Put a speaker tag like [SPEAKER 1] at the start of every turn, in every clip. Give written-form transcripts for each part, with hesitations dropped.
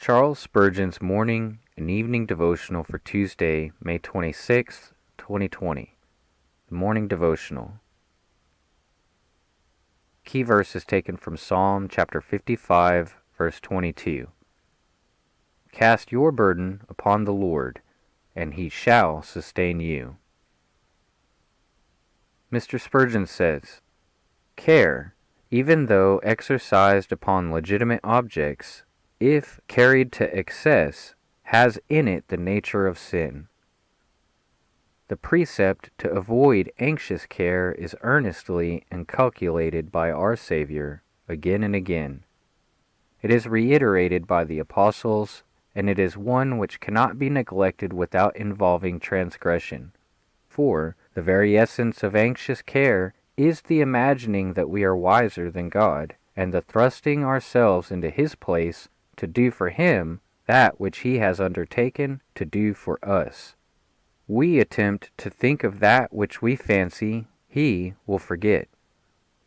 [SPEAKER 1] Charles Spurgeon's morning and evening devotional for Tuesday, May 26, 2020. The morning devotional. Key verse is taken from Psalm chapter 55, verse 22. Cast your burden upon the Lord, and he shall sustain you. Mr. Spurgeon says, care, even though exercised upon legitimate objects, if carried to excess, has in it the nature of sin. The precept to avoid anxious care is earnestly inculcated by our Saviour again and again. It is reiterated by the apostles, and it is one which cannot be neglected without involving transgression. For the very essence of anxious care is the imagining that we are wiser than God, and the thrusting ourselves into His place to do for Him that which He has undertaken to do for us. We attempt to think of that which we fancy He will forget.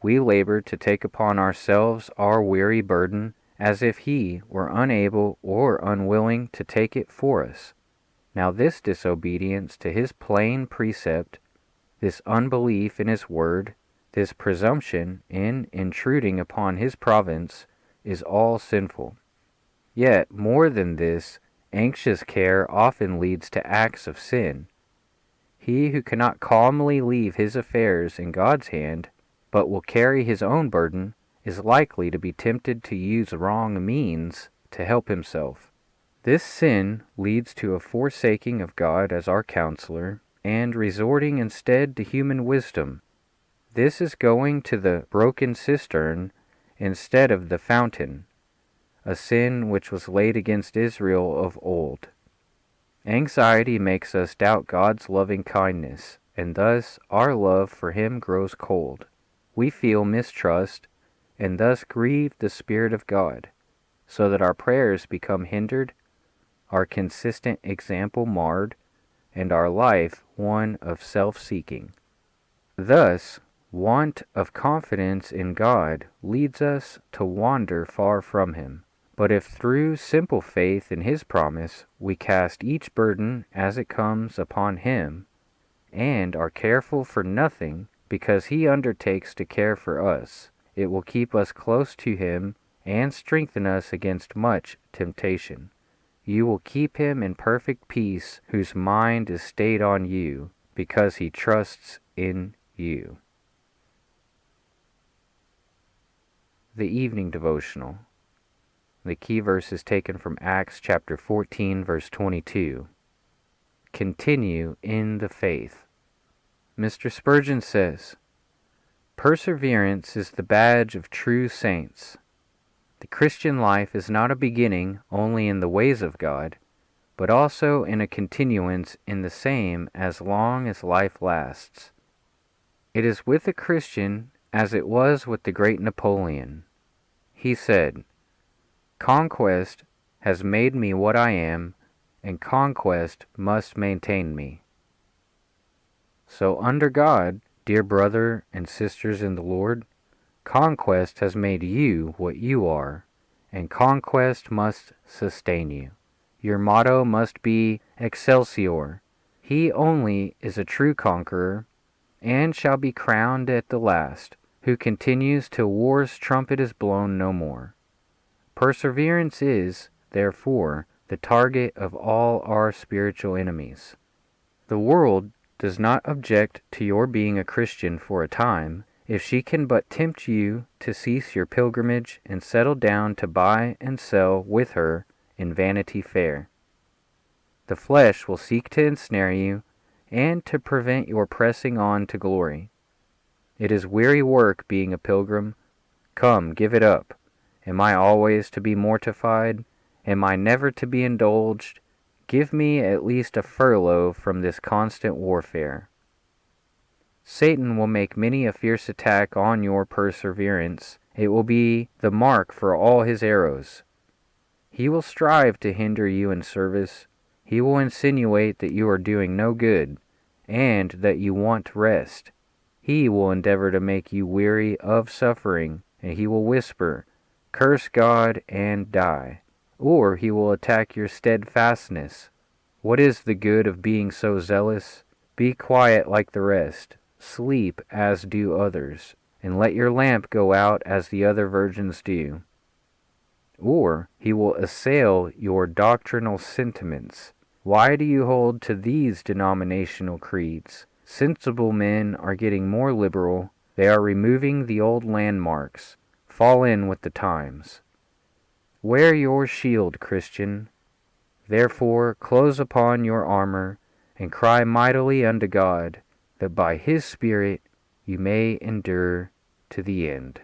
[SPEAKER 1] We labor to take upon ourselves our weary burden as if He were unable or unwilling to take it for us. Now this disobedience to His plain precept, this unbelief in His word, this presumption in intruding upon His province is all sinful. Yet, more than this, anxious care often leads to acts of sin. He who cannot calmly leave his affairs in God's hand, but will carry his own burden, is likely to be tempted to use wrong means to help himself. This sin leads to a forsaking of God as our counsellor, and resorting instead to human wisdom. This is going to the broken cistern instead of the fountain, a sin which was laid against Israel of old. Anxiety makes us doubt God's lovingkindness, and thus our love for Him grows cold. We feel mistrust, and thus grieve the Spirit of God, so that our prayers become hindered, our consistent example marred, and our life one of self-seeking. Thus, want of confidence in God leads us to wander far from Him. But if through simple faith in His promise we cast each burden as it comes upon Him, and are careful for nothing because He undertakes to care for us, it will keep us close to Him and strengthen us against much temptation. You will keep him in perfect peace whose mind is stayed on you, because he trusts in you. The evening devotional. The key verse is taken from Acts chapter 14, verse 22. Continue in the faith. Mr. Spurgeon says, perseverance is the badge of true saints. The Christian life is not a beginning only in the ways of God, but also in a continuance in the same as long as life lasts. It is with the Christian as it was with the great Napoleon. He said, conquest has made me what I am, and conquest must maintain me. So under God, dear brother and sisters in the Lord, conquest has made you what you are, and conquest must sustain you. Your motto must be Excelsior. He only is a true conqueror, and shall be crowned at the last, who continues till war's trumpet is blown no more. Perseverance is, therefore, the target of all our spiritual enemies. The world does not object to your being a Christian for a time, if she can but tempt you to cease your pilgrimage and settle down to buy and sell with her in Vanity Fair. The flesh will seek to ensnare you and to prevent your pressing on to glory. It is weary work being a pilgrim. Come, give it up. Am I always to be mortified? Am I never to be indulged? Give me at least a furlough from this constant warfare. Satan will make many a fierce attack on your perseverance. It will be the mark for all his arrows. He will strive to hinder you in service. He will insinuate that you are doing no good, and that you want rest. He will endeavor to make you weary of suffering, and he will whisper, "Curse God and die." Or he will attack your steadfastness. What is the good of being so zealous? Be quiet like the rest, sleep as do others, and let your lamp go out as the other virgins do. Or he will assail your doctrinal sentiments. Why do you hold to these denominational creeds? Sensible men are getting more liberal. They are removing the old landmarks. Fall in with the times. Wear your shield, Christian. Therefore close upon your armor, and cry mightily unto God, that by his Spirit you may endure to the end.